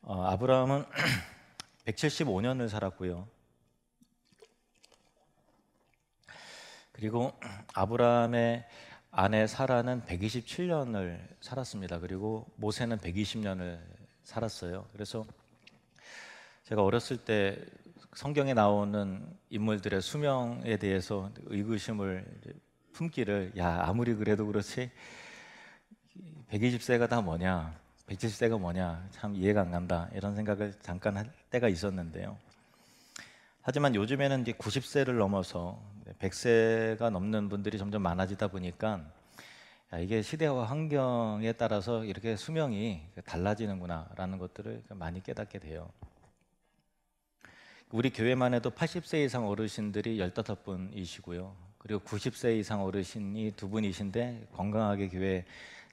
아브라함은 175년을 살았고요. 그리고 아브라함의 아내 사라는 127년을 살았습니다. 그리고 모세는 120년을 살았어요. 그래서 제가 어렸을 때 성경에 나오는 인물들의 수명에 대해서 의구심을 품기를, 아무리 그래도 그렇지 120세가 다 뭐냐, 170세가 뭐냐, 참 이해가 안 간다, 이런 생각을 잠깐 할 때가 있었는데요. 하지만 요즘에는 이제 90세를 넘어서 100세가 넘는 분들이 점점 많아지다 보니까 이게 시대와 환경에 따라서 이렇게 수명이 달라지는구나 라는 것들을 많이 깨닫게 돼요. 우리 교회만 해도 80세 이상 어르신들이 15분이시고요. 그리고 90세 이상 어르신이 2분이신데 건강하게 교회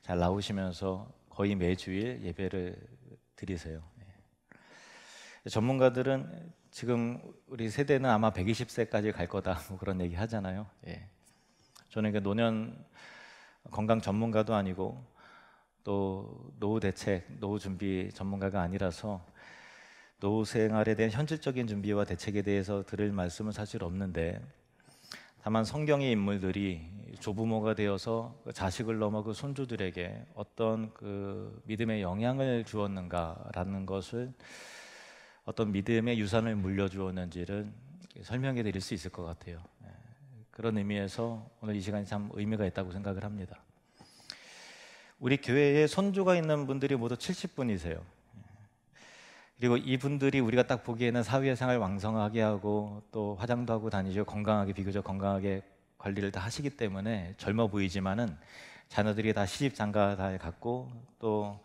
잘 나오시면서 거의 매주일 예배를 드리세요. 전문가들은 지금 우리 세대는 아마 120세까지 갈 거다, 그런 얘기 하잖아요. 저는 노년 건강 전문가도 아니고 또 노후 대책, 노후 준비 전문가가 아니라서 노후 생활에 대한 현실적인 준비와 대책에 대해서 들을 말씀은 사실 없는데, 다만 성경의 인물들이 조부모가 되어서 자식을 넘어 그 손주들에게 어떤 그 믿음의 영향을 주었는가라는 것을, 어떤 믿음의 유산을 물려주었는지를 설명해 드릴 수 있을 것 같아요. 그런 의미에서 오늘 이 시간이 참 의미가 있다고 생각을 합니다. 우리 교회에 손주가 있는 분들이 모두 70분이세요. 그리고 이분들이 우리가 딱 보기에는 사회생활 왕성하게 하고 또 화장도 하고 다니죠. 건강하게, 비교적 건강하게 관리를 다 하시기 때문에 젊어 보이지만은 자녀들이 다 시집 장가 다 갔고 또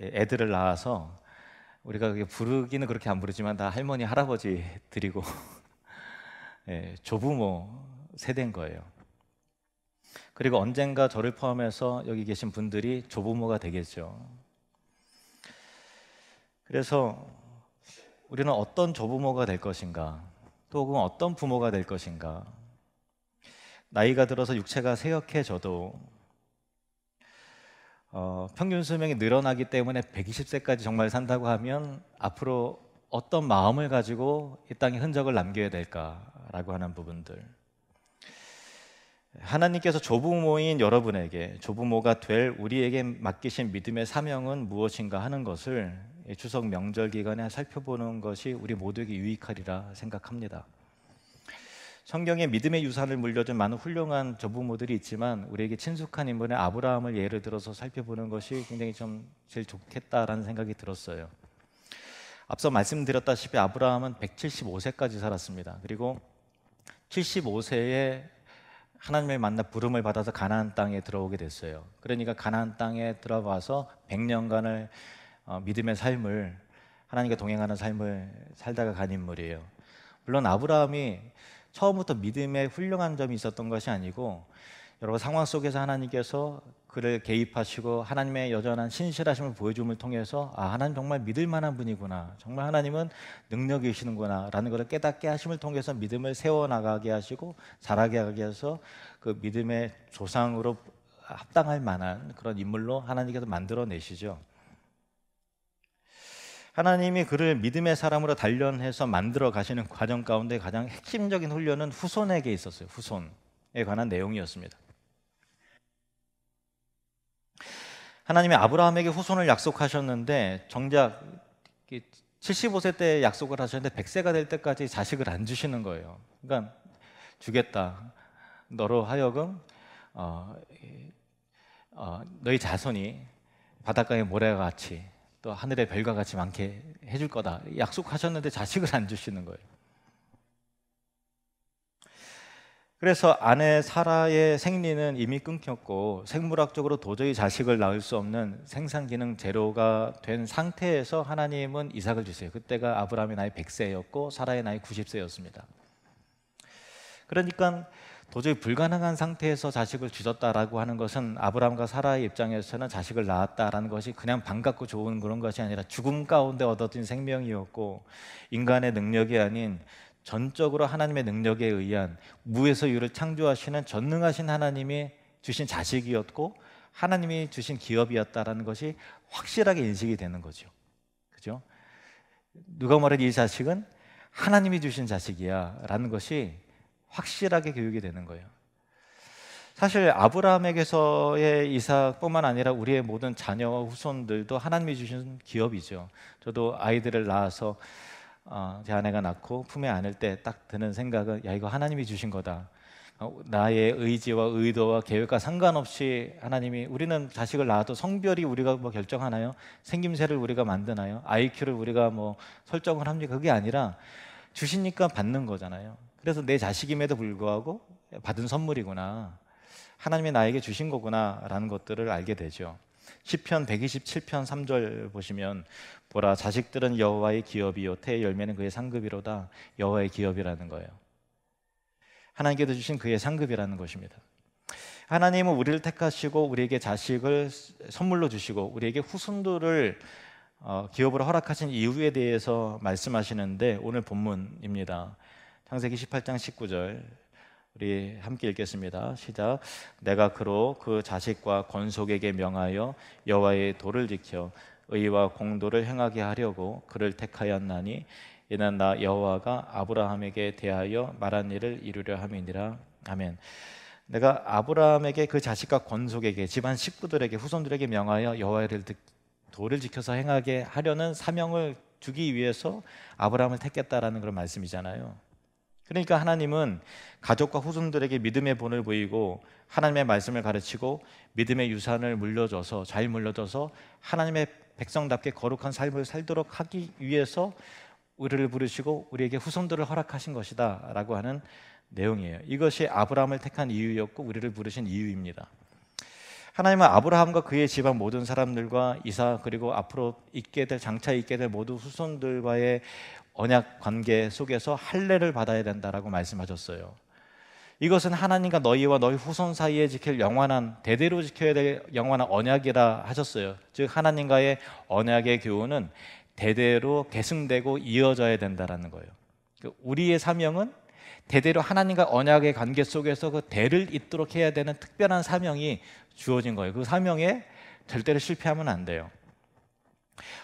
애들을 낳아서 우리가 부르기는 그렇게 안 부르지만 다 할머니, 할아버지 드리고 조부모 세대인 거예요. 그리고 언젠가 저를 포함해서 여기 계신 분들이 조부모가 되겠죠. 그래서 우리는 어떤 조부모가 될 것인가, 또 혹은 어떤 부모가 될 것인가. 나이가 들어서 육체가 쇠약해져도 평균 수명이 늘어나기 때문에 120세까지 정말 산다고 하면 앞으로 어떤 마음을 가지고 이 땅에 흔적을 남겨야 될까라고 하는 부분들, 하나님께서 조부모인 여러분에게, 조부모가 될 우리에게 맡기신 믿음의 사명은 무엇인가 하는 것을 추석 명절 기간에 살펴보는 것이 우리 모두에게 유익하리라 생각합니다. 성경에 믿음의 유산을 물려준 많은 훌륭한 조부모들이 있지만 우리에게 친숙한 인물의 아브라함을 예를 들어서 살펴보는 것이 굉장히 좀 제일 좋겠다라는 생각이 들었어요. 앞서 말씀드렸다시피 아브라함은 175세까지 살았습니다. 그리고 75세에 하나님을 만나 부름을 받아서 가나안 땅에 들어오게 됐어요. 그러니까 가나안 땅에 들어와서 100년간을 믿음의 삶을, 하나님과 동행하는 삶을 살다가 간 인물이에요. 물론 아브라함이 처음부터 믿음에 훌륭한 점이 있었던 것이 아니고 여러 상황 속에서 하나님께서 그를 개입하시고 하나님의 여전한 신실하심을 보여줌을 통해서 하나님 정말 믿을 만한 분이구나, 정말 하나님은 능력이 계시는구나 라는 것을 깨닫게 하심을 통해서 믿음을 세워나가게 하시고 자라게 하게 해서 그 믿음의 조상으로 합당할 만한 그런 인물로 하나님께서 만들어내시죠. 하나님이 그를 믿음의 사람으로 단련해서 만들어 가시는 과정 가운데 가장 핵심적인 훈련은 후손에게 있었어요. 후손에 관한 내용이었습니다. 하나님이 아브라함에게 후손을 약속하셨는데 정작 75세 때 약속을 하셨는데 100세가 될 때까지 자식을 안 주시는 거예요. 그러니까 주겠다, 너로 하여금 너희 자손이 바닷가의 모래와 같이 또 하늘의 별과 같이 많게 해줄 거다 약속하셨는데 자식을 안 주시는 거예요. 그래서 아내 사라의 생리는 이미 끊겼고 생물학적으로 도저히 자식을 낳을 수 없는 생산기능 제로가 된 상태에서 하나님은 이삭을 주세요. 그때가 아브라함의 나이 100세였고 사라의 나이 90세였습니다. 그러니까 도저히 불가능한 상태에서 자식을 주셨다라고 하는 것은 아브라함과 사라의 입장에서는 자식을 낳았다라는 것이 그냥 반갑고 좋은 그런 것이 아니라 죽음 가운데 얻어진 생명이었고 인간의 능력이 아닌 전적으로 하나님의 능력에 의한 무에서 유를 창조하시는 전능하신 하나님이 주신 자식이었고 하나님이 주신 기업이었다라는 것이 확실하게 인식이 되는 거죠. 거죠. 누가 말해도 이 자식은 하나님이 주신 자식이야 라는 것이 확실하게 교육이 되는 거예요. 사실 아브라함에게서의 이삭뿐만 아니라 우리의 모든 자녀와 후손들도 하나님이 주신 기업이죠. 저도 아이들을 낳아서 제 아내가 낳고 품에 안을 때 딱 드는 생각은, 야, 이거 하나님이 주신 거다. 나의 의지와 의도와 계획과 상관없이 하나님이, 우리는 자식을 낳아도 성별이 우리가 뭐 결정하나요? 생김새를 우리가 만드나요? IQ를 우리가 뭐 설정을 합니까? 그게 아니라 주시니까 받는 거잖아요. 그래서 내 자식임에도 불구하고 받은 선물이구나, 하나님이 나에게 주신 거구나 라는 것들을 알게 되죠. 시편 127편 3절 보시면, 보라, 자식들은 여호와의 기업이요 태의 열매는 그의 상급이로다. 여호와의 기업이라는 거예요. 하나님께서 주신 그의 상급이라는 것입니다. 하나님은 우리를 택하시고 우리에게 자식을 선물로 주시고 우리에게 후손들을 기업으로 허락하신 이유에 대해서 말씀하시는데, 오늘 본문입니다. 창세기 18장 19절 우리 함께 읽겠습니다. 시작. 내가 그로 그 자식과 건속에게 명하여 여호와의 도를 지켜 의와 공도를 행하게 하려고 그를 택하였나니, 이는 나 여호와가 아브라함에게 대하여 말한 일을 이루려 함이니라. 아멘. 내가 아브라함에게, 그 자식과 건속에게, 집안 식구들에게, 후손들에게 명하여 여호와의 도를 지켜서 행하게 하려는 사명을 주기 위해서 아브라함을 택했다라는 그런 말씀이잖아요. 그러니까 하나님은 가족과 후손들에게 믿음의 본을 보이고 하나님의 말씀을 가르치고 믿음의 유산을 물려줘서, 잘 물려줘서 하나님의 백성답게 거룩한 삶을 살도록 하기 위해서 우리를 부르시고 우리에게 후손들을 허락하신 것이다 라고 하는 내용이에요. 이것이 아브라함을 택한 이유였고 우리를 부르신 이유입니다. 하나님은 아브라함과 그의 집안 모든 사람들과 이삭, 그리고 앞으로 장차 있게 될 모든 후손들과의 언약 관계 속에서 할례를 받아야 된다라고 말씀하셨어요. 이것은 하나님과 너희와 너희 후손 사이에 지킬 영원한, 대대로 지켜야 될 영원한 언약이라 하셨어요. 즉 하나님과의 언약의 교훈은 대대로 계승되고 이어져야 된다라는 거예요. 우리의 사명은 대대로 하나님과 언약의 관계 속에서 그 대를 잇도록 해야 되는 특별한 사명이 주어진 거예요. 그 사명에 절대로 실패하면 안 돼요.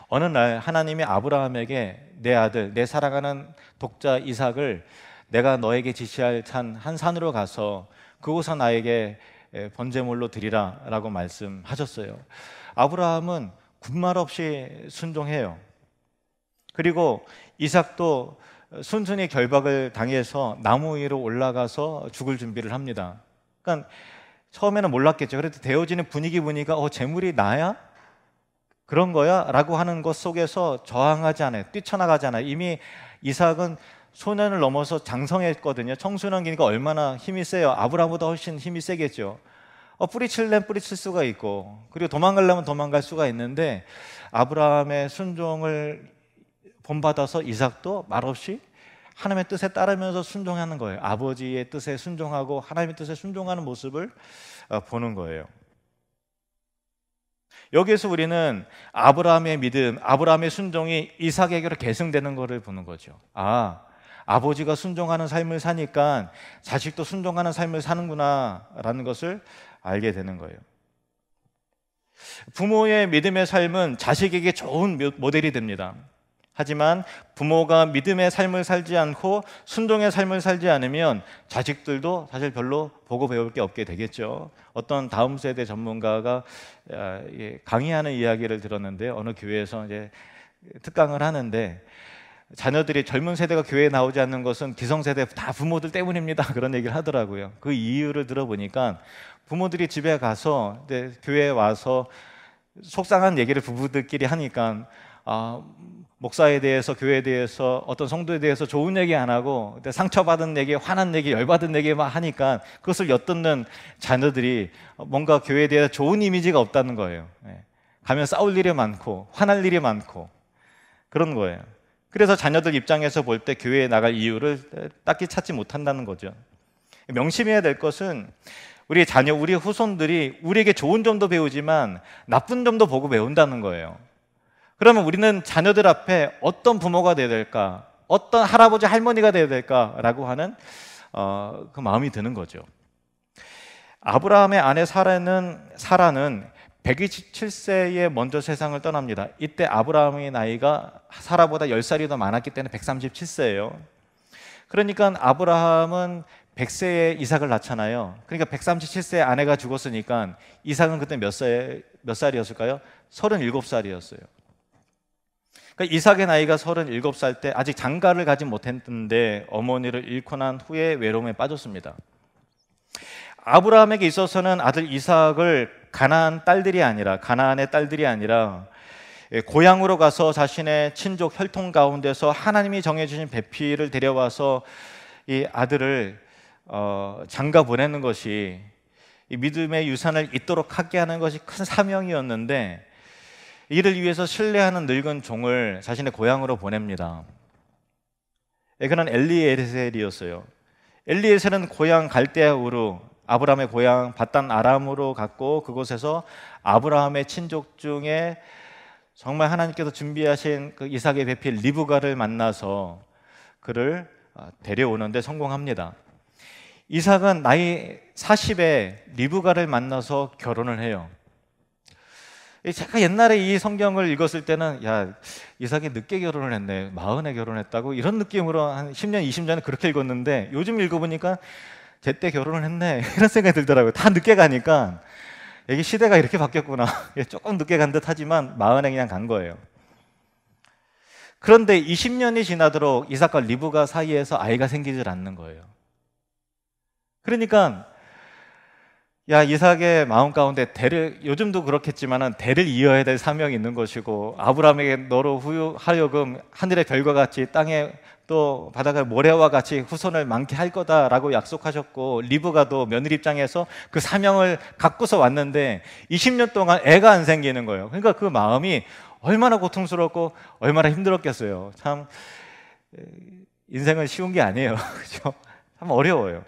어느 날 하나님이 아브라함에게, 내 아들, 내 사랑하는 독자 이삭을 내가 너에게 지시할 한 산으로 가서 그곳에 나에게 번제물로 드리라 라고 말씀하셨어요. 아브라함은 군말 없이 순종해요. 그리고 이삭도 순순히 결박을 당해서 나무 위로 올라가서 죽을 준비를 합니다. 그러니까 처음에는 몰랐겠죠. 그래도 되어지는 분위기 보니까 재물이 나야? 그런 거야? 라고 하는 것 속에서 저항하지 않아요. 뛰쳐나가지 않아요. 이미 이삭은 소년을 넘어서 장성했거든요. 청소년기니까 얼마나 힘이 세요. 아브라함보다 훨씬 힘이 세겠죠. 뿌리치려면 뿌리칠 수가 있고, 그리고 도망가려면 도망갈 수가 있는데, 아브라함의 순종을 본받아서 이삭도 말없이 하나님의 뜻에 따르면서 순종하는 거예요. 아버지의 뜻에 순종하고 하나님의 뜻에 순종하는 모습을 보는 거예요. 여기에서 우리는 아브라함의 믿음, 아브라함의 순종이 이삭에게로 계승되는 것을 보는 거죠. 아버지가 순종하는 삶을 사니까 자식도 순종하는 삶을 사는구나 라는 것을 알게 되는 거예요. 부모의 믿음의 삶은 자식에게 좋은 모델이 됩니다. 하지만 부모가 믿음의 삶을 살지 않고 순종의 삶을 살지 않으면 자식들도 사실 별로 보고 배울 게 없게 되겠죠. 어떤 다음 세대 전문가가 강의하는 이야기를 들었는데, 어느 교회에서 이제 특강을 하는데, 자녀들이, 젊은 세대가 교회에 나오지 않는 것은 기성세대 다 부모들 때문입니다, 그런 얘기를 하더라고요. 그 이유를 들어보니까 부모들이 집에 가서 교회에 와서 속상한 얘기를 부부들끼리 하니까 목사에 대해서, 교회에 대해서, 어떤 성도에 대해서 좋은 얘기 안 하고 상처받은 얘기, 화난 얘기, 열받은 얘기만 하니까 그것을 엿듣는 자녀들이 뭔가 교회에 대해서 좋은 이미지가 없다는 거예요. 가면 싸울 일이 많고 화날 일이 많고 그런 거예요. 그래서 자녀들 입장에서 볼 때 교회에 나갈 이유를 딱히 찾지 못한다는 거죠. 명심해야 될 것은 우리 자녀, 우리 후손들이 우리에게 좋은 점도 배우지만 나쁜 점도 보고 배운다는 거예요. 그러면 우리는 자녀들 앞에 어떤 부모가 되어야 될까, 어떤 할아버지, 할머니가 되어야 될까라고 하는 그 마음이 드는 거죠. 아브라함의 아내 사라는 127세에 먼저 세상을 떠납니다. 이때 아브라함의 나이가 사라보다 10살이 더 많았기 때문에 137세예요. 그러니까 아브라함은 100세에 이삭을 낳잖아요. 그러니까 137세에 아내가 죽었으니까 이삭은 그때 몇 살이었을까요? 37살이었어요. 그러니까 이삭의 나이가 37살 때 아직 장가를 가지 못했는데 어머니를 잃고 난 후에 외로움에 빠졌습니다. 아브라함에게 있어서는 아들 이삭을 가나안의 딸들이 아니라 고향으로 가서 자신의 친족 혈통 가운데서 하나님이 정해주신 배필을 데려와서 이 아들을 장가 보내는 것이, 이 믿음의 유산을 잇도록 하게 하는 것이 큰 사명이었는데, 이를 위해서 신뢰하는 늙은 종을 자신의 고향으로 보냅니다. 그는 엘리에셀이었어요. 엘리에셀은 고향 갈대아 우르, 아브라함의 고향 밧단 아람으로 갔고, 그곳에서 아브라함의 친족 중에 정말 하나님께서 준비하신 그 이삭의 배필 리브가를 만나서 그를 데려오는데 성공합니다. 이삭은 나이 40에 리브가를 만나서 결혼을 해요. 제가 옛날에 이 성경을 읽었을 때는, 야, 이삭이 늦게 결혼을 했네, 40에 결혼했다고, 이런 느낌으로 한 10년, 20년에 그렇게 읽었는데, 요즘 읽어보니까 제때 결혼을 했네, 이런 생각이 들더라고요. 다 늦게 가니까 이게 시대가 이렇게 바뀌었구나. 조금 늦게 간 듯 하지만 40에 그냥 간 거예요. 그런데 20년이 지나도록 이삭과 리브가 사이에서 아이가 생기질 않는 거예요. 그러니까 야, 이삭의 마음 가운데 요즘도 그렇겠지만 대를 이어야 될 사명이 있는 것이고, 아브라함에게 너로 하여금 하늘의 별과 같이 땅에 또 바다의 모래와 같이 후손을 많게 할 거다라고 약속하셨고, 리브가도 며느리 입장에서 그 사명을 갖고서 왔는데 20년 동안 애가 안 생기는 거예요. 그러니까 그 마음이 얼마나 고통스럽고 얼마나 힘들었겠어요. 참 인생은 쉬운 게 아니에요. 그렇죠? 참 어려워요.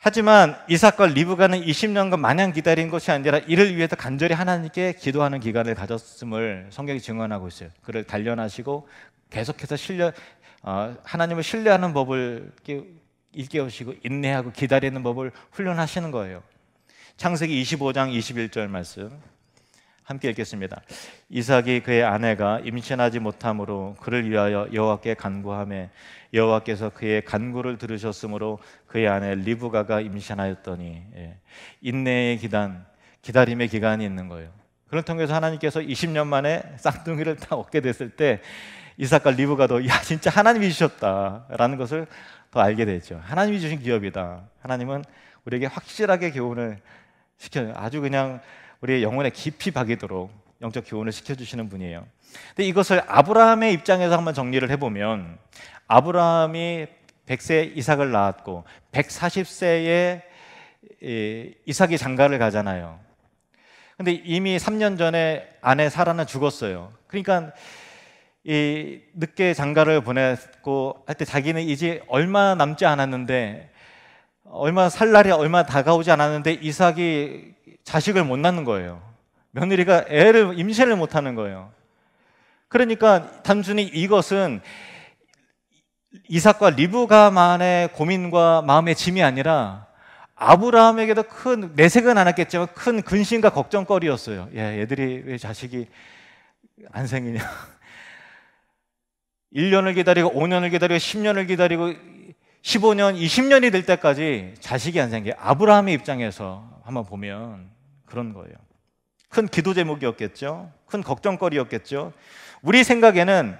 하지만 이삭과 리브가는 20년간 마냥 기다린 것이 아니라 이를 위해서 간절히 하나님께 기도하는 기간을 가졌음을 성경이 증언하고 있어요. 그를 단련하시고 계속해서 하나님을 신뢰하는 법을 일깨우시고 인내하고 기다리는 법을 훈련하시는 거예요. 창세기 25장 21절 말씀 함께 읽겠습니다. 이삭이 그의 아내가 임신하지 못함으로 그를 위하여 여호와께 간구하매 여호와께서 그의 간구를 들으셨으므로 그의 아내 리브가가 임신하였더니, 인내의 기간, 기다림의 기간이 있는 거예요. 그런 통해서 하나님께서 20년 만에 쌍둥이를 딱 얻게 됐을 때 이삭과 리브가도 야, 진짜 하나님이 주셨다라는 것을 더 알게 됐죠. 하나님이 주신 기업이다. 하나님은 우리에게 확실하게 교훈을 시켜요. 아주 그냥 우리의 영혼에 깊이 박이도록 영적 교훈을 시켜주시는 분이에요. 근데 이것을 아브라함의 입장에서 한번 정리를 해보면, 아브라함이 100세에 이삭을 낳았고 140세에 이삭이 장가를 가잖아요. 근데 이미 3년 전에 아내 사라는 죽었어요. 그러니까 늦게 장가를 보냈고 할 때 자기는 이제 얼마 남지 않았는데, 살 날이 얼마 다가오지 않았는데 이삭이 자식을 못 낳는 거예요. 며느리가 임신을 못 하는 거예요. 그러니까 단순히 이것은 이삭과 리브가만의 고민과 마음의 짐이 아니라 아브라함에게도 큰, 내색은 않았겠지만 큰 근심과 걱정거리였어요. 야, 얘들이 왜 자식이 안 생기냐. 1년을 기다리고 5년을 기다리고 10년을 기다리고 15년, 20년이 될 때까지 자식이 안 생겨요. 아브라함의 입장에서 한번 보면 그런 거예요. 큰 기도 제목이었겠죠. 큰 걱정거리였겠죠. 우리 생각에는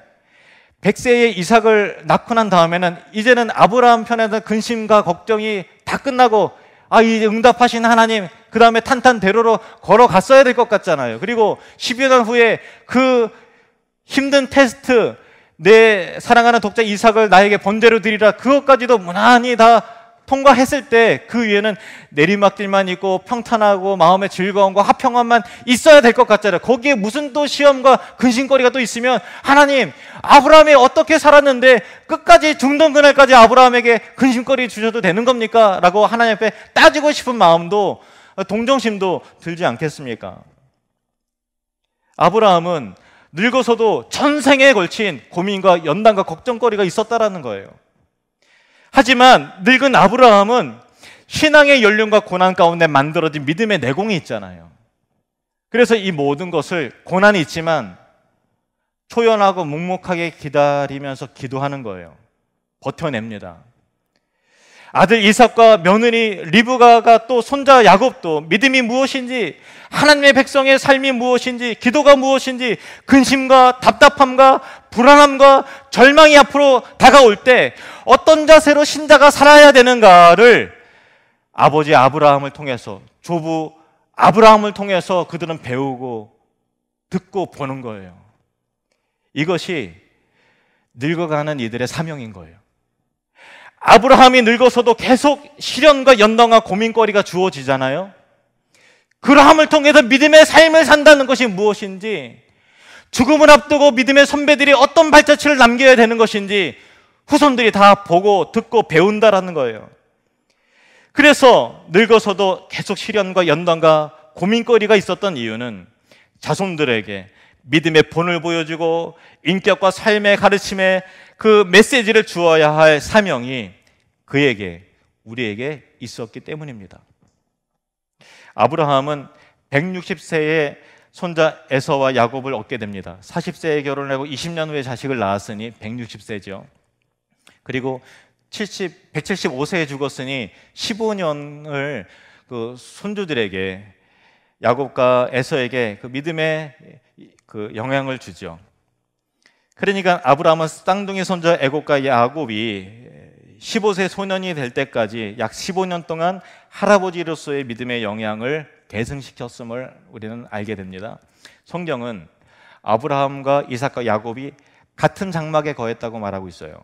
100세의 이삭을 낳고 난 다음에는 이제는 아브라함 편에서 근심과 걱정이 다 끝나고, 이제 응답하신 하나님, 그 다음에 탄탄대로로 걸어갔어야 될 것 같잖아요. 그리고 10여 년 후에 그 힘든 테스트, 내 사랑하는 독자 이삭을 나에게 번제로 드리라, 그것까지도 무난히 다 통과했을 때 그 위에는 내리막길만 있고 평탄하고 마음의 즐거움과 화평함만 있어야 될 것 같잖아요. 거기에 무슨 또 시험과 근심거리가 또 있으면, 하나님, 아브라함이 어떻게 살았는데 끝까지 죽는 그날까지 아브라함에게 근심거리 주셔도 되는 겁니까? 라고 하나님 앞에 따지고 싶은 마음도, 동정심도 들지 않겠습니까? 아브라함은 늙어서도 전생에 걸친 고민과 연단과 걱정거리가 있었다라는 거예요. 하지만 늙은 아브라함은 신앙의 연륜과 고난 가운데 만들어진 믿음의 내공이 있잖아요. 그래서 이 모든 것을 고난이 있지만 초연하고 묵묵하게 기다리면서 기도하는 거예요. 버텨냅니다. 아들 이삭과 며느리 리브가가 또 손자 야곱도 믿음이 무엇인지, 하나님의 백성의 삶이 무엇인지, 기도가 무엇인지, 근심과 답답함과 불안함과 절망이 앞으로 다가올 때 어떤 자세로 신자가 살아야 되는가를 아버지 아브라함을 통해서, 조부 아브라함을 통해서 그들은 배우고 듣고 보는 거예요. 이것이 늙어가는 이들의 사명인 거예요. 아브라함이 늙어서도 계속 시련과 연단과 고민거리가 주어지잖아요. 그러함을 통해서 믿음의 삶을 산다는 것이 무엇인지, 죽음을 앞두고 믿음의 선배들이 어떤 발자취를 남겨야 되는 것인지 후손들이 다 보고 듣고 배운다라는 거예요. 그래서 늙어서도 계속 시련과 연단과 고민거리가 있었던 이유는 자손들에게 믿음의 본을 보여주고 인격과 삶의 가르침에 그 메시지를 주어야 할 사명이 그에게, 우리에게 있었기 때문입니다. 아브라함은 160세에 손자 에서와 야곱을 얻게 됩니다. 40세에 결혼을 하고 20년 후에 자식을 낳았으니 160세죠. 그리고 175세에 죽었으니 15년을 그 손주들에게, 야곱과 에서에게 그 믿음의 그 영향을 주죠. 그러니까 아브라함은 쌍둥이 손자 애곱과 야곱이 15세 소년이 될 때까지 약 15년 동안 할아버지로서의 믿음의 영향을 계승시켰음을 우리는 알게 됩니다. 성경은 아브라함과 이삭과 야곱이 같은 장막에 거했다고 말하고 있어요.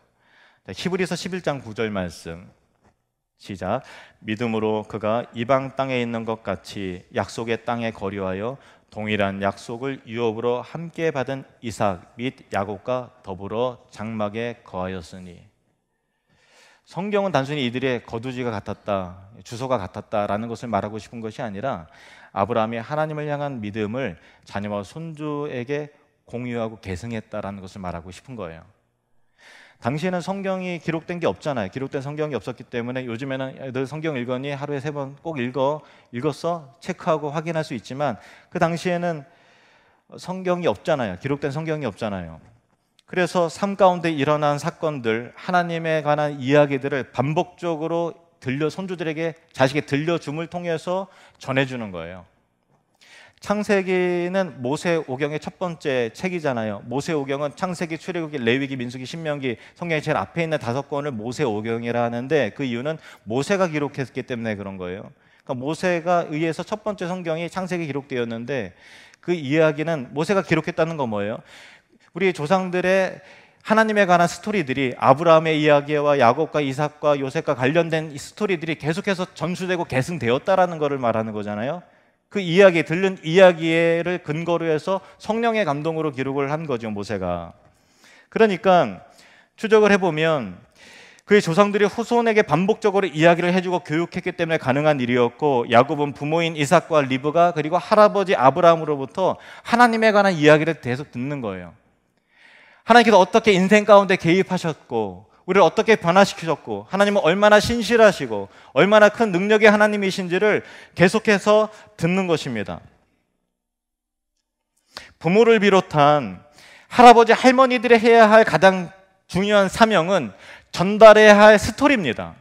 히브리서 11장 9절 말씀 시작. 믿음으로 그가 이방 땅에 있는 것 같이 약속의 땅에 거류하여 동일한 약속을 유업으로 함께 받은 이삭 및 야곱과 더불어 장막에 거하였으니. 성경은 단순히 이들의 거두지가 같았다, 주소가 같았다라는 것을 말하고 싶은 것이 아니라 아브라함이 하나님을 향한 믿음을 자녀와 손주에게 공유하고 계승했다라는 것을 말하고 싶은 거예요. 당시에는 성경이 기록된 게 없잖아요. 기록된 성경이 없었기 때문에 요즘에는 애들 성경 읽으니 하루에 3번 꼭 읽었어? 체크하고 확인할 수 있지만 그 당시에는 성경이 없잖아요. 기록된 성경이 없잖아요. 그래서 삶 가운데 일어난 사건들, 하나님에 관한 이야기들을 반복적으로 손주들에게, 자식에 들려줌을 통해서 전해주는 거예요. 창세기는 모세오경의 첫 번째 책이잖아요. 모세오경은 창세기, 출애굽기, 레위기, 민수기, 신명기, 성경의 제일 앞에 있는 5권을 모세오경이라 하는데 그 이유는 모세가 기록했기 때문에 그런 거예요. 그러니까 모세가 의해서 첫 번째 성경이 창세기 기록되었는데 그 이야기는 모세가 기록했다는 건 뭐예요? 우리 조상들의 하나님에 관한 스토리들이, 아브라함의 이야기와 야곱과 이삭과 요셉과 관련된 이 스토리들이 계속해서 전수되고 계승되었다라는 것을 말하는 거잖아요. 그 이야기, 들은 이야기를 근거로 해서 성령의 감동으로 기록을 한 거죠, 모세가. 그러니까 추적을 해보면 그의 조상들이 후손에게 반복적으로 이야기를 해주고 교육했기 때문에 가능한 일이었고, 야곱은 부모인 이삭과 리브가 그리고 할아버지 아브라함으로부터 하나님에 관한 이야기를 계속 듣는 거예요. 하나님께서 어떻게 인생 가운데 개입하셨고 우리를 어떻게 변화시키셨고 하나님은 얼마나 신실하시고 얼마나 큰 능력의 하나님이신지를 계속해서 듣는 것입니다. 부모를 비롯한 할아버지 할머니들이 해야 할 가장 중요한 사명은 전달해야 할 스토리입니다.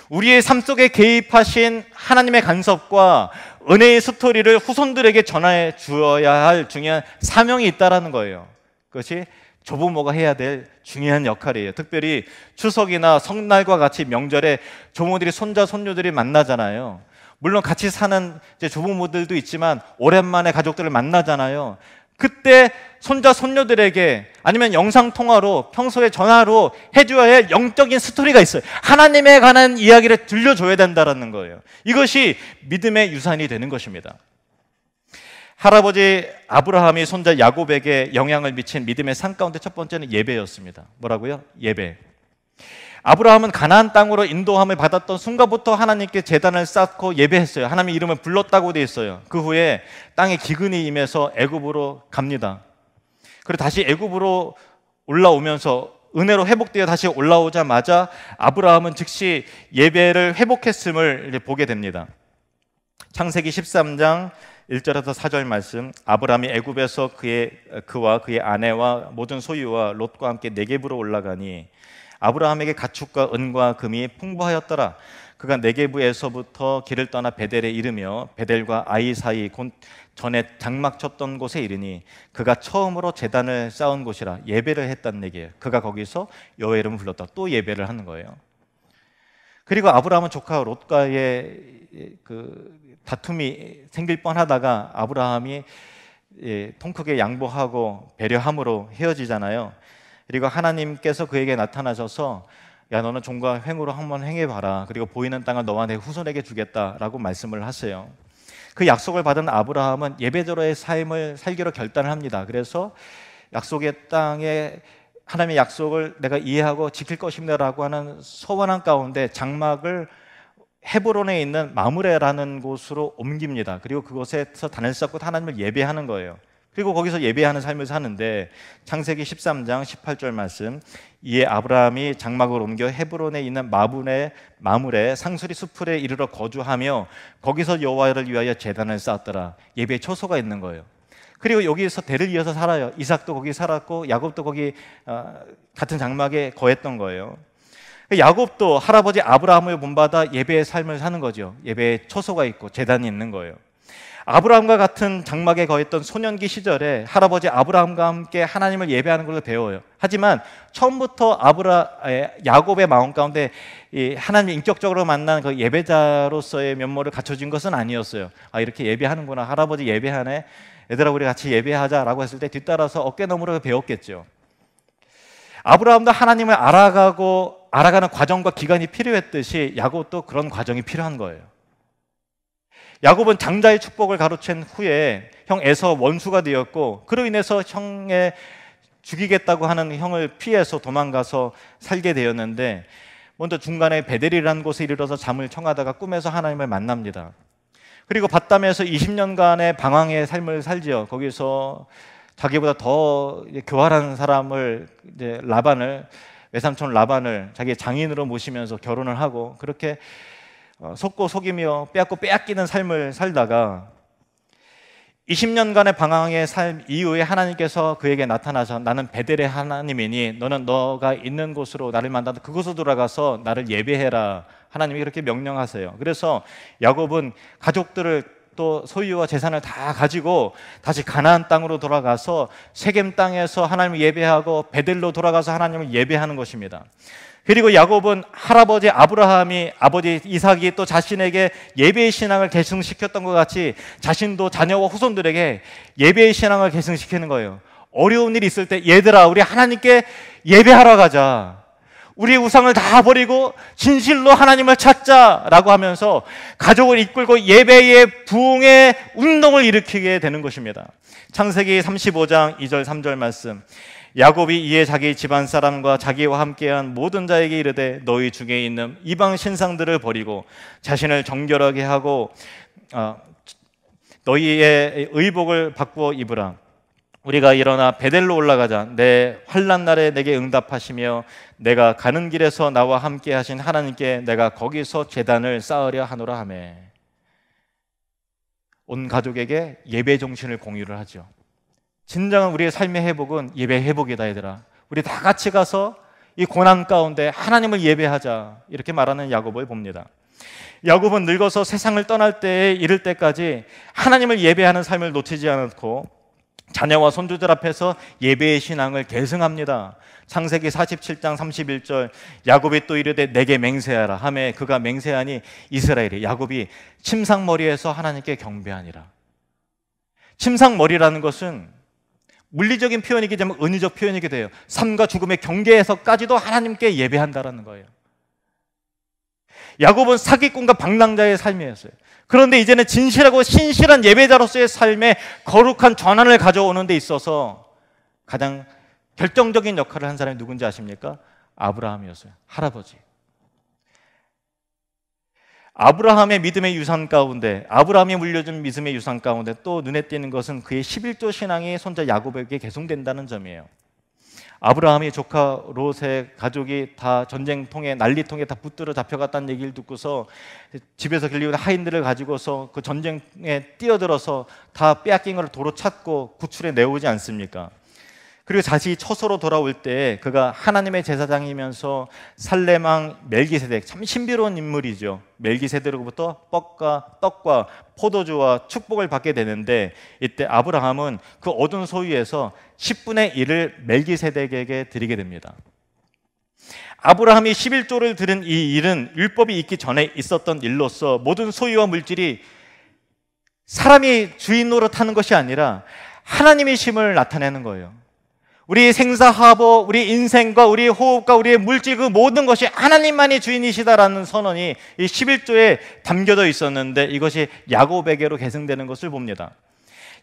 우리의 삶 속에 개입하신 하나님의 간섭과 은혜의 스토리를 후손들에게 전해 주어야 할 중요한 사명이 있다는 거예요. 그것이 조부모가 해야 될 중요한 역할이에요. 특별히 추석이나 성날과 같이 명절에 조모들이 손자 손녀들이 만나잖아요. 물론 같이 사는 조부모들도 있지만 오랜만에 가족들을 만나잖아요. 그때 손자 손녀들에게 아니면 영상통화로, 평소에 전화로 해줘야 할 영적인 스토리가 있어요. 하나님에 관한 이야기를 들려줘야 된다는 거예요. 이것이 믿음의 유산이 되는 것입니다. 할아버지 아브라함이 손자 야곱에게 영향을 미친 믿음의 산 가운데 첫 번째는 예배였습니다. 뭐라고요? 예배. 아브라함은 가나안 땅으로 인도함을 받았던 순간부터 하나님께 제단을 쌓고 예배했어요. 하나님의 이름을 불렀다고 되어 있어요. 그 후에 땅에 기근이 임해서 애굽으로 갑니다. 그리고 다시 애굽으로 올라오면서 은혜로 회복되어 다시 올라오자마자 아브라함은 즉시 예배를 회복했음을 보게 됩니다. 창세기 13장 1절에서 4절 말씀, 아브라함이 애굽에서 그와 그의 아내와 모든 소유와 롯과 함께 네겝으로 올라가니 아브라함에게 가축과 은과 금이 풍부하였더라. 그가 네겝에서부터 길을 떠나 베델에 이르며 베델과 아이 사이 곧 전에 장막 쳤던 곳에 이르니 그가 처음으로 제단을 쌓은 곳이라. 예배를 했다는 얘기예요. 그가 거기서 여호와의 이름을 불렀다. 또 예배를 하는 거예요. 그리고 아브라함은 조카 롯과의 그 다툼이 생길 뻔하다가 아브라함이 통 크게 양보하고 배려함으로 헤어지잖아요. 그리고 하나님께서 그에게 나타나셔서 야, 너는 종과 횡으로 한번 행해봐라. 그리고 보이는 땅을 너와 내 후손에게 주겠다라고 말씀을 하세요. 그 약속을 받은 아브라함은 예배자로의 삶을 살기로 결단을 합니다. 그래서 약속의 땅에 하나님의 약속을 내가 이해하고 지킬 것입니다라고 하는 소원한 가운데 장막을 헤브론에 있는 마므레라는 곳으로 옮깁니다. 그리고 그곳에서 단을 쌓고 하나님을 예배하는 거예요. 그리고 거기서 예배하는 삶을 사는데 창세기 13장 18절 말씀, 이에 아브라함이 장막을 옮겨 헤브론에 있는 마므레 상수리 숲에 이르러 거주하며 거기서 여호와를 위하여 제단을 쌓았더라. 예배의 초소가 있는 거예요. 그리고 여기서 대를 이어서 살아요. 이삭도 거기 살았고 야곱도 거기 같은 장막에 거했던 거예요. 야곱도 할아버지 아브라함을 본받아 예배의 삶을 사는 거죠. 예배의 초소가 있고 제단이 있는 거예요. 아브라함과 같은 장막에 거했던 소년기 시절에 할아버지 아브라함과 함께 하나님을 예배하는 것을 배워요. 하지만 처음부터 야곱의 마음 가운데 하나님을 인격적으로 만난 그 예배자로서의 면모를 갖춰진 것은 아니었어요. 아, 이렇게 예배하는구나, 할아버지 예배하네, 얘들아 우리 같이 예배하자라고 했을 때 뒤따라서 어깨너머로 배웠겠죠. 아브라함도 하나님을 알아가는 과정과 기간이 필요했듯이 야곱도 그런 과정이 필요한 거예요. 야곱은 장자의 축복을 가로챈 후에 형 에서 원수가 되었고, 그로 인해서 형의 죽이겠다고 하는 형을 피해서 도망가서 살게 되었는데, 먼저 중간에 베델이라는 곳에 이르러서 잠을 청하다가 꿈에서 하나님을 만납니다. 그리고 밧담에서 20년간의 방황의 삶을 살지요. 거기서 자기보다 더 교활한 사람을, 외삼촌 라반을 자기의 장인으로 모시면서 결혼을 하고, 그렇게 속고 속이며 빼앗고 빼앗기는 삶을 살다가 20년간의 방황의 삶 이후에 하나님께서 그에게 나타나서 나는 베델의 하나님이니 너는 너가 있는 곳으로 나를 만나서 그곳으로 돌아가서 나를 예배해라. 하나님이 그렇게 명령하세요. 그래서 야곱은 가족들을 또 소유와 재산을 다 가지고 다시 가나안 땅으로 돌아가서 세겜 땅에서 하나님을 예배하고 베델로 돌아가서 하나님을 예배하는 것입니다. 그리고 야곱은 할아버지 아브라함이 아버지 이삭이 또 자신에게 예배의 신앙을 계승시켰던 것 같이 자신도 자녀와 후손들에게 예배의 신앙을 계승시키는 거예요. 어려운 일이 있을 때 얘들아 우리 하나님께 예배하러 가자, 우리 우상을 다 버리고 진실로 하나님을 찾자라고 하면서 가족을 이끌고 예배의 부흥의 운동을 일으키게 되는 것입니다. 창세기 35장 2절 3절 말씀, 야곱이 이에 자기 집안 사람과 자기와 함께한 모든 자에게 이르되 너희 중에 있는 이방 신상들을 버리고 자신을 정결하게 하고 너희의 의복을 바꾸어 입으라. 우리가 일어나 베델로 올라가자. 내 환난 날에 내게 응답하시며 내가 가는 길에서 나와 함께 하신 하나님께 내가 거기서 제단을 쌓으려 하노라 하매. 온 가족에게 예배 정신을 공유를 하죠. 진정한 우리의 삶의 회복은 예배 회복이다 얘들아. 우리 다 같이 가서 이 고난 가운데 하나님을 예배하자, 이렇게 말하는 야곱을 봅니다. 야곱은 늙어서 세상을 떠날 때에 이를 때까지 하나님을 예배하는 삶을 놓치지 않고 자녀와 손주들 앞에서 예배의 신앙을 계승합니다. 창세기 47장 31절, 야곱이 또 이르되 내게 맹세하라 하매 그가 맹세하니 이스라엘이 야곱이 침상머리에서 하나님께 경배하니라. 침상머리라는 것은 물리적인 표현이기 때문에 은유적 표현이게 돼요. 삶과 죽음의 경계에서까지도 하나님께 예배한다라는 거예요. 야곱은 사기꾼과 방랑자의 삶이었어요. 그런데 이제는 진실하고 신실한 예배자로서의 삶에 거룩한 전환을 가져오는 데 있어서 가장 결정적인 역할을 한 사람이 누군지 아십니까? 아브라함이었어요. 할아버지. 아브라함의 믿음의 유산 가운데, 아브라함이 물려준 믿음의 유산 가운데 또 눈에 띄는 것은 그의 11조 신앙이 손자 야곱에게 계승된다는 점이에요. 아브라함이 조카 롯의 가족이 다 전쟁통에 난리통에 다 붙들어 잡혀갔다는 얘기를 듣고서 집에서 길리는 하인들을 가지고서 그 전쟁에 뛰어들어서 다 빼앗긴 걸 도로 찾고 구출해 내오지 않습니까? 그리고 다시 처소로 돌아올 때 그가 하나님의 제사장이면서 살렘왕 멜기세덱, 참 신비로운 인물이죠. 멜기세덱으로부터 떡과 포도주와 축복을 받게 되는데, 이때 아브라함은 그 얻은 소유에서 10분의 1을 멜기세덱에게 드리게 됩니다. 아브라함이 11조를 드린 이 일은 율법이 있기 전에 있었던 일로서 모든 소유와 물질이 사람이 주인 노릇하는 것이 아니라 하나님의 심을 나타내는 거예요. 우리 생사화보, 우리 인생과 우리 호흡과 우리의 물질, 그 모든 것이 하나님만이 주인이시다라는 선언이 이 11조에 담겨져 있었는데, 이것이 야곱에게로 계승되는 것을 봅니다.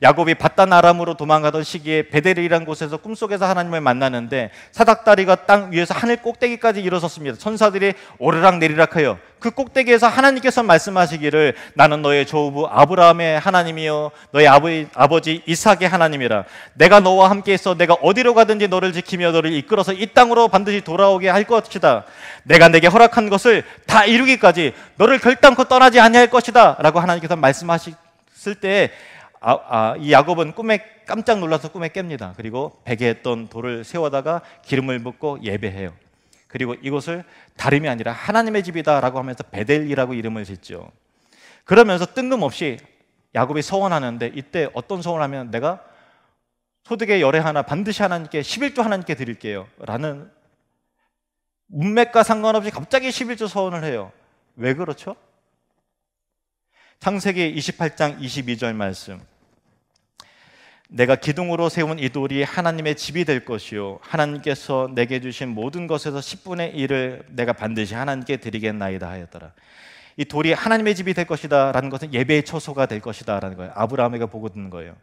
야곱이 바단 아람으로 도망가던 시기에 베델이라는 곳에서 꿈속에서 하나님을 만나는데, 사닥다리가 땅 위에서 하늘 꼭대기까지 일어섰습니다. 천사들이 오르락 내리락하여 그 꼭대기에서 하나님께서 말씀하시기를, 나는 너의 조부 아브라함의 하나님이요 너의 아버지 이삭의 하나님이라. 내가 너와 함께 있어 내가 어디로 가든지 너를 지키며 너를 이끌어서 이 땅으로 반드시 돌아오게 할 것이다. 내가 내게 허락한 것을 다 이루기까지 너를 결단코 떠나지 아니할 것이다 라고 하나님께서 말씀하셨을 때, 이 야곱은 꿈에 깜짝 놀라서 꿈에 깹니다. 그리고 베개 했던 돌을 세워다가 기름을 붓고 예배해요. 그리고 이곳을 다름이 아니라 하나님의 집이다 라고 하면서 베델이라고 이름을 짓죠. 그러면서 뜬금없이 야곱이 서원하는데, 이때 어떤 서원을 하면, 내가 소득의 열의 하나 반드시 하나님께 11조 하나님께 드릴게요 라는, 문맥과 상관없이 갑자기 11조 서원을 해요. 왜 그렇죠? 창세기 28장 22절 말씀, 내가 기둥으로 세운 이 돌이 하나님의 집이 될 것이요 하나님께서 내게 주신 모든 것에서 10분의 1을 내가 반드시 하나님께 드리겠나이다 하였더라. 이 돌이 하나님의 집이 될 것이다 라는 것은 예배의 처소가 될 것이다 라는 거예요. 아브라함에게 보고 듣는 거예요.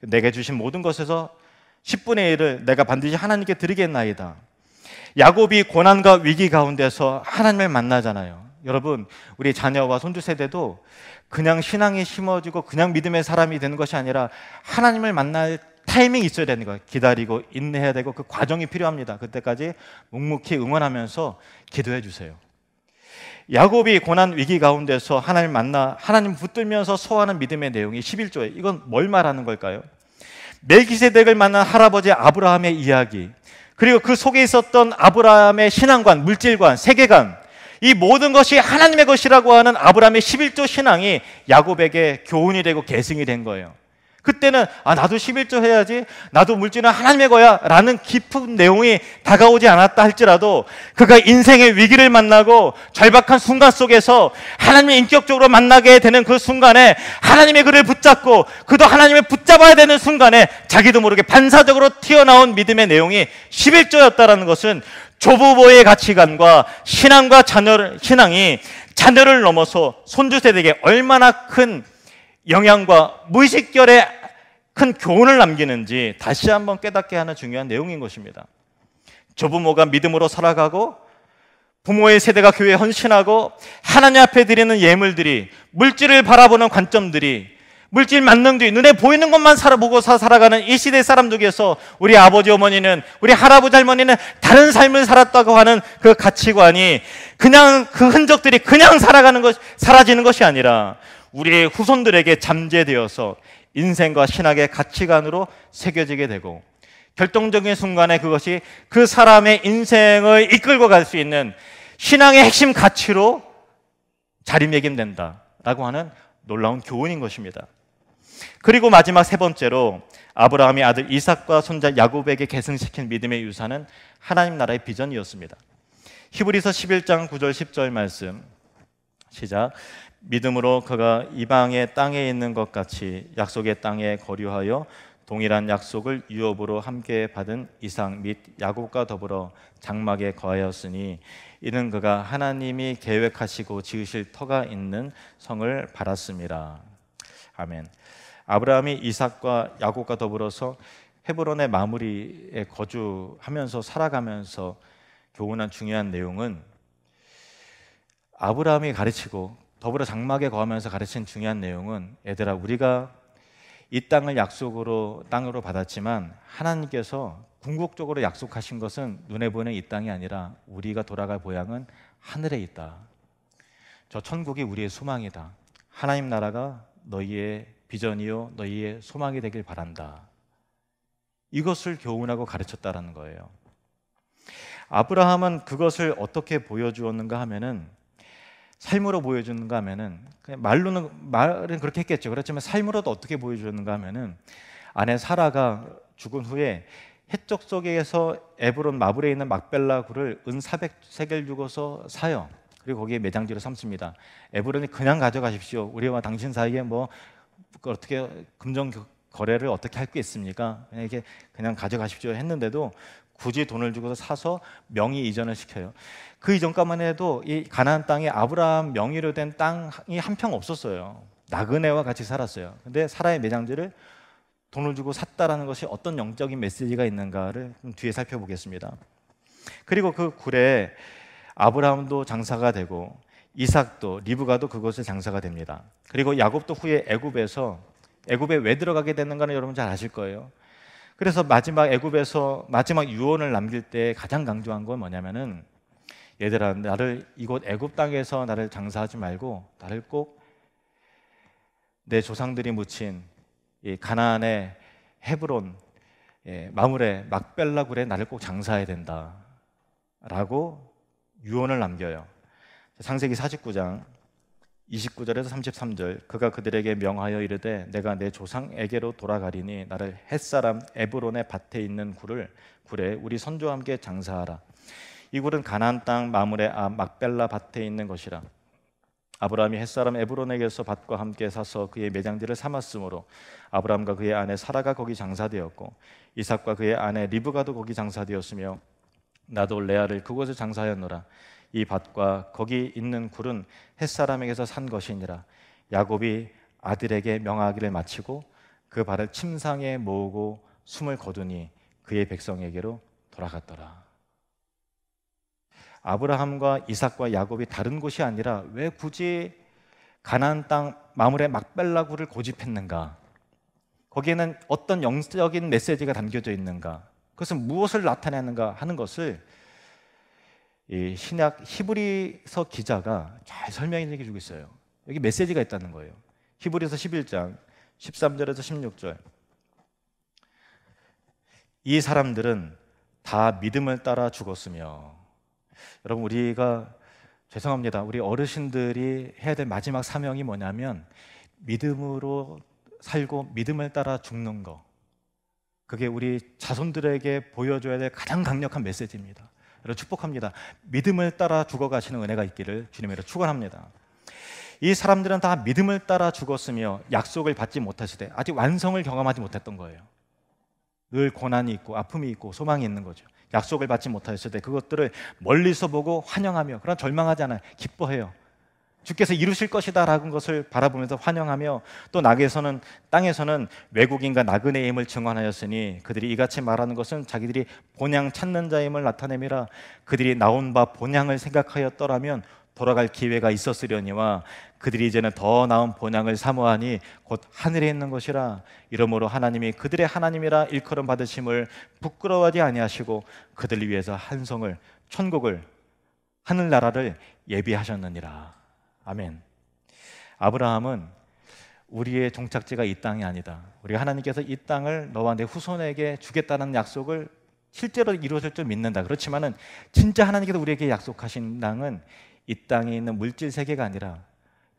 내게 주신 모든 것에서 10분의 1을 내가 반드시 하나님께 드리겠나이다. 야곱이 고난과 위기 가운데서 하나님을 만나잖아요. 여러분, 우리 자녀와 손주 세대도 그냥 신앙이 심어지고 그냥 믿음의 사람이 되는 것이 아니라 하나님을 만날 타이밍이 있어야 되는 거예요. 기다리고 인내해야 되고 그 과정이 필요합니다. 그때까지 묵묵히 응원하면서 기도해 주세요. 야곱이 고난 위기 가운데서 하나님을 만나 하나님 붙들면서 소화하는 믿음의 내용이 11조에, 이건 뭘 말하는 걸까요? 멜기세덱을 만난 할아버지 아브라함의 이야기, 그리고 그 속에 있었던 아브라함의 신앙관, 물질관, 세계관, 이 모든 것이 하나님의 것이라고 하는 아브라함의 11조 신앙이 야곱에게 교훈이 되고 계승이 된 거예요. 그때는 나도 11조 해야지, 나도 물질은 하나님의 거야 라는 깊은 내용이 다가오지 않았다 할지라도, 그가 인생의 위기를 만나고 절박한 순간 속에서 하나님을 인격적으로 만나게 되는 그 순간에 하나님의 그를 붙잡고 그도 하나님을 붙잡아야 되는 순간에 자기도 모르게 반사적으로 튀어나온 믿음의 내용이 11조였다는 것은 조부모의 가치관과 신앙과 신앙이 자녀를 넘어서 손주 세대에게 얼마나 큰 영향과 무의식결에 큰 교훈을 남기는지 다시 한번 깨닫게 하는 중요한 내용인 것입니다. 조부모가 믿음으로 살아가고 부모의 세대가 교회에 헌신하고 하나님 앞에 드리는 예물들이, 물질을 바라보는 관점들이, 물질 만능주의, 눈에 보이는 것만 보고 살아가는 이 시대 사람들에게서 우리 아버지 어머니는, 우리 할아버지 할머니는 다른 삶을 살았다고 하는 그 가치관이 그냥 그 흔적들이 그냥 사라지는 것이 아니라 우리의 후손들에게 잠재되어서 인생과 신학의 가치관으로 새겨지게 되고, 결정적인 순간에 그것이 그 사람의 인생을 이끌고 갈 수 있는 신앙의 핵심 가치로 자리매김된다라고 하는 놀라운 교훈인 것입니다. 그리고 마지막 세 번째로, 아브라함이 아들 이삭과 손자 야곱에게 계승시킨 믿음의 유산은 하나님 나라의 비전이었습니다. 히브리서 11장 9절 10절 말씀 시작. 믿음으로 그가 이방의 땅에 있는 것 같이 약속의 땅에 거류하여 동일한 약속을 유업으로 함께 받은 이삭 및 야곱과 더불어 장막에 거하였으니, 이는 그가 하나님이 계획하시고 지으실 터가 있는 성을 바랐습니다. 아멘. 아브라함이 이삭과 야곱과 더불어서 헤브론의 마무리에 거주하면서 살아가면서 교훈한 중요한 내용은, 아브라함이 가르치고 더불어 장막에 거하면서 가르친 중요한 내용은, 얘들아, 우리가 이 땅을 땅으로 받았지만 하나님께서 궁극적으로 약속하신 것은 눈에 보이는 이 땅이 아니라 우리가 돌아갈 고향은 하늘에 있다. 저 천국이 우리의 소망이다. 하나님 나라가 너희의 비전이요 너희의 소망이 되길 바란다. 이것을 교훈하고 가르쳤다라는 거예요. 아브라함은 그것을 어떻게 보여주었는가 하면은, 삶으로 보여주는가 하면은, 그냥 말은 그렇게 했겠죠. 그렇지만 삶으로도 어떻게 보여주었는가 하면은, 아내 사라가 죽은 후에 헷적 속에서 에브론 마블에 있는 막벨라 굴을 은 400세겔 주고서 사요. 그리고 거기에 매장지를 삼습니다. 에브론이 그냥 가져가십시오. 우리와 당신 사이에 뭐 어떻게 금전 거래를 어떻게 할 게 있습니까? 그냥 이렇게 그냥 가져가십시오 했는데도 굳이 돈을 주고서 사서 명의 이전을 시켜요. 그 이전까만 해도 이 가나안 땅에 아브라함 명의로 된 땅이 한 평 없었어요. 나그네와 같이 살았어요. 근데 사라의 매장지를 돈을 주고 샀다라는 것이 어떤 영적인 메시지가 있는가를 좀 뒤에 살펴보겠습니다. 그리고 그 굴에 아브라함도 장사가 되고 이삭도 리브가도 그곳에 장사가 됩니다. 그리고 야곱도 후에 애굽에 왜 들어가게 됐는가는 여러분 잘 아실 거예요. 그래서 애굽에서 마지막 유언을 남길 때 가장 강조한 건 뭐냐면은, 얘들아, 나를 이곳 애굽 땅에서 나를 장사하지 말고 나를 꼭 내 조상들이 묻힌 이 가나안의 헤브론, 마므레 막벨라 굴에 나를 꼭 장사해야 된다라고 유언을 남겨요. 창세기 49장 29절에서 33절, 그가 그들에게 명하여 이르되 내가 내 조상에게로 돌아가리니 나를 햇사람 에브론의 밭에 있는 굴에 우리 선조와 함께 장사하라. 이 굴은 가나안 땅 마므레 막벨라 밭에 있는 것이라. 아브라함이 햇사람 에브론에게서 밭과 함께 사서 그의 매장지를 삼았으므로 아브라함과 그의 아내 사라가 거기 장사되었고 이삭과 그의 아내 리브가도 거기 장사되었으며 나도 레아를 그곳에 장사하였노라. 이 밭과 거기 있는 굴은 햇사람에게서 산 것이니라. 야곱이 아들에게 명하기를 마치고 그 발을 침상에 모으고 숨을 거두니 그의 백성에게로 돌아갔더라. 아브라함과 이삭과 야곱이 다른 곳이 아니라 왜 굳이 가나안 땅 마므레 막벨라 굴을 고집했는가? 거기에는 어떤 영적인 메시지가 담겨져 있는가? 그것은 무엇을 나타내는가 하는 것을 이 신약 히브리서 기자가 잘 설명해 주고 있어요. 여기 메시지가 있다는 거예요. 히브리서 11장 13절에서 16절. 이 사람들은 다 믿음을 따라 죽었으며, 여러분 우리가 죄송합니다. 우리 어르신들이 해야 될 마지막 사명이 뭐냐면 믿음으로 살고 믿음을 따라 죽는 거. 그게 우리 자손들에게 보여줘야 될 가장 강력한 메시지입니다. 여러분 축복합니다. 믿음을 따라 죽어가시는 은혜가 있기를 주님으로 축원합니다. 이 사람들은 다 믿음을 따라 죽었으며 약속을 받지 못하시되 아직 완성을 경험하지 못했던 거예요. 늘 고난이 있고 아픔이 있고 소망이 있는 거죠. 약속을 받지 못하셨을 때 그것들을 멀리서 보고 환영하며, 그러나 절망하지 않아요. 기뻐해요. 주께서 이루실 것이다 라는 것을 바라보면서 환영하며, 또 땅에서는 외국인과 나그네의 힘을 증언하였으니 그들이 이같이 말하는 것은 자기들이 본향 찾는 자임을 나타내미라. 그들이 나온 바 본향을 생각하였더라면 돌아갈 기회가 있었으려니와 그들이 이제는 더 나은 본향을 사모하니 곧 하늘에 있는 것이라. 이러므로 하나님이 그들의 하나님이라 일컬음 받으심을 부끄러워하지 아니하시고 그들을 위해서 한성을, 천국을, 하늘나라를 예비하셨느니라. 아멘. 아브라함은 우리의 종착지가 이 땅이 아니다. 우리 하나님께서 이 땅을 너와 내 후손에게 주겠다는 약속을 실제로 이루어질 줄 믿는다. 그렇지만은 진짜 하나님께서 우리에게 약속하신 땅은 이 땅에 있는 물질 세계가 아니라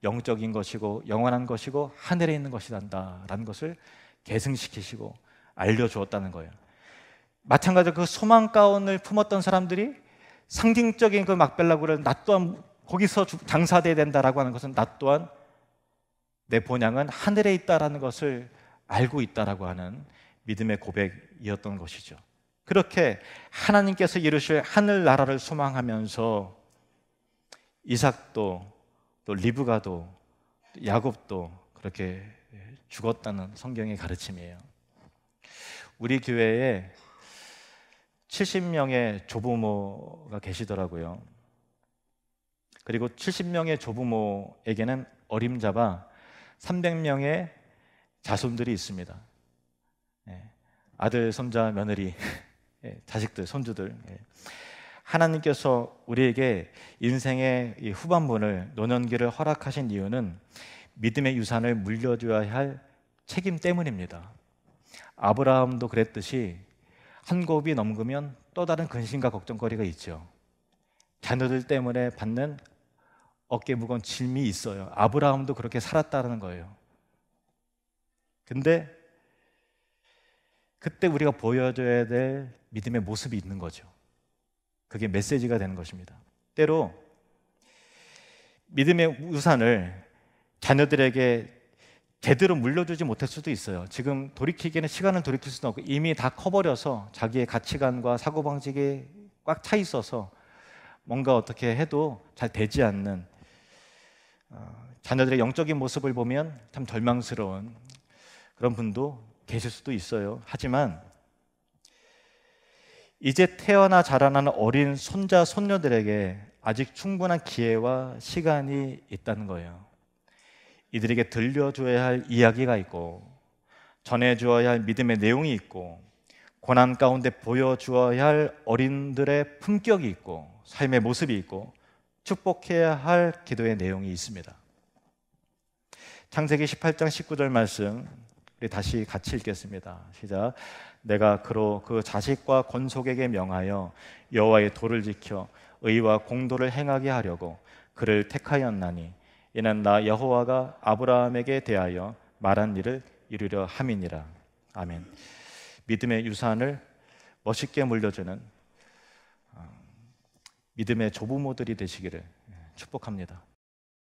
영적인 것이고 영원한 것이고 하늘에 있는 것이란다라는 것을 계승시키시고 알려주었다는 거예요. 마찬가지로 그 소망 가운을 품었던 사람들이 상징적인 그 막벨라굴을 나 또한 거기서 장사돼야 된다라고 하는 것은 나 또한 내 본향은 하늘에 있다라는 것을 알고 있다라고 하는 믿음의 고백이었던 것이죠. 그렇게 하나님께서 이루실 하늘나라를 소망하면서 이삭도 또 리브가도 야곱도 그렇게 죽었다는 성경의 가르침이에요. 우리 교회에 70명의 조부모가 계시더라고요. 그리고 70명의 조부모에게는 어림잡아 300명의 자손들이 있습니다. 아들, 손자, 며느리 자식들, 손주들. 하나님께서 우리에게 인생의 이 후반부를 노년기를 허락하신 이유는 믿음의 유산을 물려줘야 할 책임 때문입니다. 아브라함도 그랬듯이 한 곱이 넘으면 또 다른 근심과 걱정거리가 있죠. 자녀들 때문에 받는 어깨 무거운 짐이 있어요. 아브라함도 그렇게 살았다는 거예요. 근데 그때 우리가 보여줘야 될 믿음의 모습이 있는 거죠. 그게 메시지가 되는 것입니다. 때로 믿음의 우산을 자녀들에게 제대로 물려주지 못할 수도 있어요. 지금 돌이키기에는 시간을 돌이킬 수도 없고 이미 다 커버려서 자기의 가치관과 사고방식이 꽉 차 있어서 뭔가 어떻게 해도 잘 되지 않는 자녀들의 영적인 모습을 보면 참 절망스러운 그런 분도 계실 수도 있어요. 하지만 이제 태어나 자라나는 어린 손자, 손녀들에게 아직 충분한 기회와 시간이 있다는 거예요. 이들에게 들려줘야 할 이야기가 있고 전해주어야 할 믿음의 내용이 있고 고난 가운데 보여주어야 할 어린들의 품격이 있고 삶의 모습이 있고 축복해야 할 기도의 내용이 있습니다. 창세기 18장 19절 말씀 우리 다시 같이 읽겠습니다. 시작. 내가 그로 그 자식과 건속에게 명하여 여호와의 도를 지켜 의와 공도를 행하게 하려고 그를 택하였나니 이는 나 여호와가 아브라함에게 대하여 말한 일을 이루려 함이니라. 아멘. 믿음의 유산을 멋있게 물려주는 믿음의 조부모들이 되시기를 축복합니다.